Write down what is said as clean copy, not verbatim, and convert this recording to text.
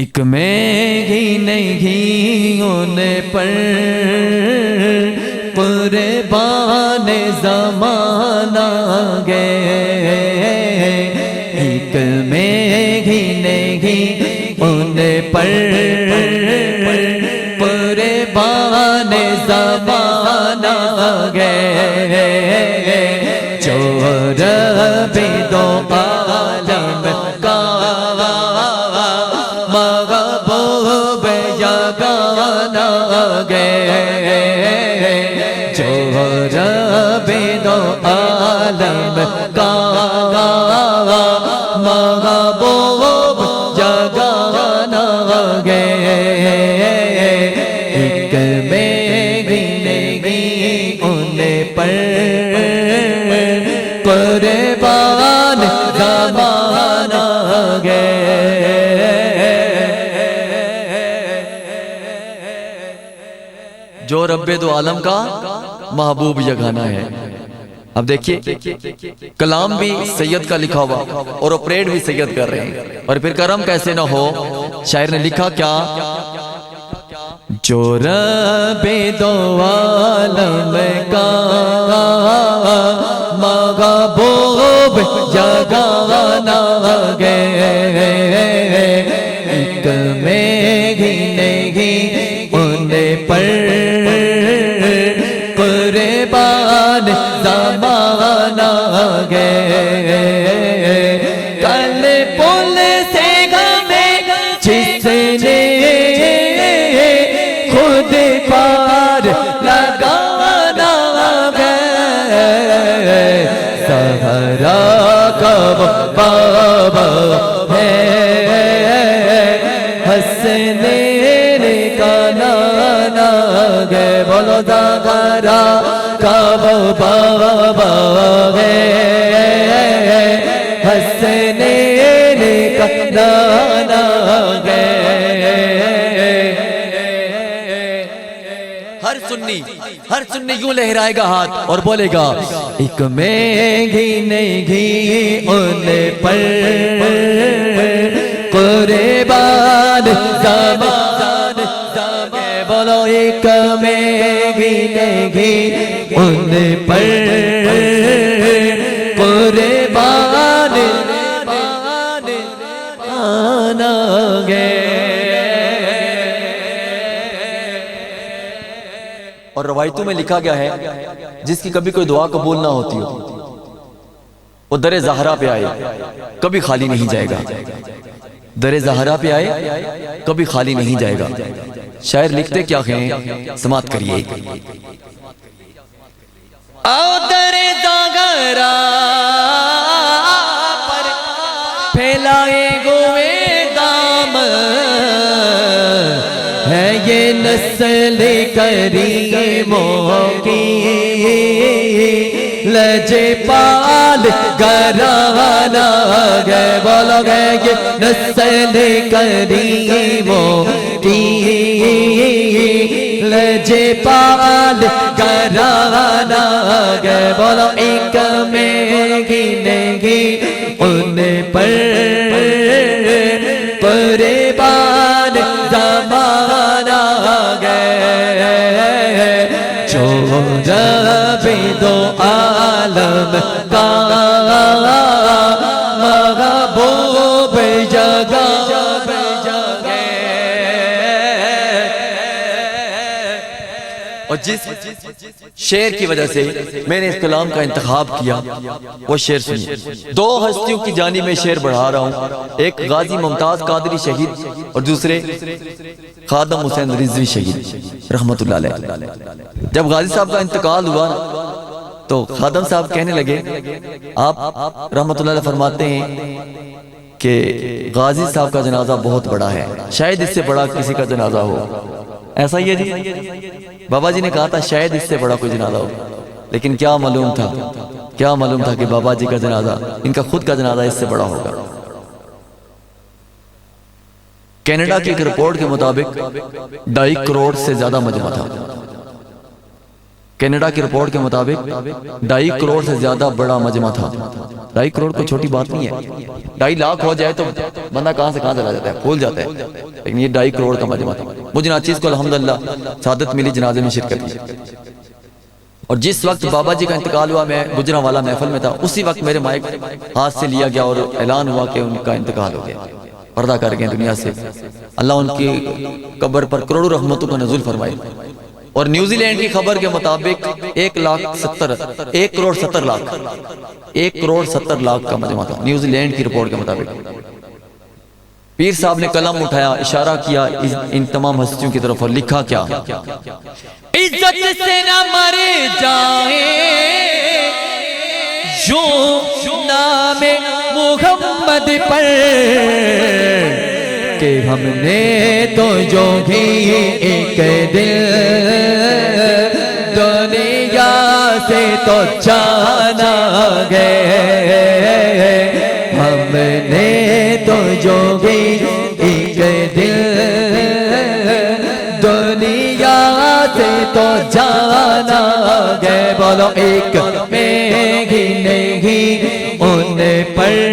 एक में घी नहीं होने पर कुर्बान ज़माना गए। एक में घी नहीं होने पर कुर्बान ज़माना गए। चोर भी दो आलम का महबूब जगाना गए। चोर भी दो आलम का महबूब जगाना गए। एक में गिनेगी उन्हें पर कुर्बान ज़माना गए। जो रब्बे दो आलम का महबूब जगाना है। अब देखिए कलाम भी सैयद का लिखा हुआ और ऑपरेट भी सैयद कर रहे हैं, और फिर करम कैसे ना हो। शायर ने लिखा क्या, जो रब्बे दो आलम का महबूब जगाना गए। एक में गिनेगी उन्हें पर कुर्बान ज़माना गए। कल पुल से हमें जिसने खुद पार लगाना गए। सहरा कब बाबा है हंसने का नाना गए। बोलो सहरा कब बाबा है हंसने का नाना गए। हर सुन्नी यूं लहराएगा हाथ और बोलेगा, एक में घी नहीं घी उन्हें पर कुर्बान ज़माना गए। बोलो एक में घी नहीं घी उन्हें पर कुर्बान आना गए। और रवायतों में लिखा गया है, जिसकी कभी कोई दुआ कबूल ना होती हो वो दरे ज़हरा पे आए कभी खाली नहीं जाएगा। दरे ज़हरा पे आए कभी खाली नहीं जाएगा। शायर लिखते क्या हैं, समात करिए। आओ दरे ज़हरा पर फैलाए गोए दाम है ये नस्ल करीमों की लजे पाल घराना गए। बोलो गए ये नस्ल करीमों की लजे पाल घराना गए। बोलो एक में गिनेगी उन्हें पर कुर्बान ज़माना गए। जो रब्बे दो आलम का महबूब जगाना गए। और जिस शेर की वजह से मैंने इस कलाम का इंतखाब किया वो शेर सुनिए। दो हस्तियों की जानी में शेर बढ़ा रहा हूँ, एक गाजी मुमताज कादरी शहीद और दूसरे खादम हुसैन रिजवी शहीद रहमतुल्लाह अलैह। जब गाजी साहब का इंतकाल हुआ तो खादम साहब कहने लगे, आप रहमतुल्लाह अलैह फरमाते हैं कि गाजी साहब का जनाजा बहुत बड़ा है, शायद इससे बड़ा किसी का जनाजा हो। ऐसा ही है जी। बाबा जी ने कहा था शायद इससे बड़ा कोई जनाजा हो, लेकिन क्या मालूम था कि बाबा जी का जनाजा, इनका खुद का जनाजा इससे बड़ा होगा। कनाडा की एक रिपोर्ट के मुताबिक 2.5 करोड़ से ज्यादा मजमा था। कनाडा की रिपोर्ट के मुताबिक 2.5 करोड़ से ज्यादा बड़ा मजमा था। 2.5 करोड़ कोई छोटी बात नहीं है। 2.5 लाख हो जाए तो बंदा कहाँ से कहाँ चला जाता है, खोल जाता है, लेकिन ये 2.5 करोड़ का मजमा था। मुझे नाचीज को अल्हम्दुलिल्लाह सादत मिली, जनाजे में शिरकत की। और जिस वक्त बाबा जी का इंतकाल हुआ, मैं गुजरांवाला महफिल में था, उसी वक्त मेरे माइक हाथ से लिया गया और ऐलान हुआ कि उनका इंतकाल हो गया, पर्दा कर गए दुनिया से। अल्लाह उनकी कब्र पर करोड़ों रहमतों का नज़ुल फरमाए। और न्यूजीलैंड की खबर के मुताबिक 1 करोड़ 70 लाख का मजमा था, न्यूजीलैंड की रिपोर्ट के मुताबिक। पीर साहब ने कलम उठाया, इशारा किया इन तमाम हस्तियों की तरफ और लिखा क्या, इज्जत से न मरे जाए जो नामे मुहम्मद पर, कि हमने तो जो भी एक दिल दुनिया से तो जाना गए, हमने तो जो भी एक दिल दुनिया से तो जाना गए। बोलो एक में ही नहीं उन पर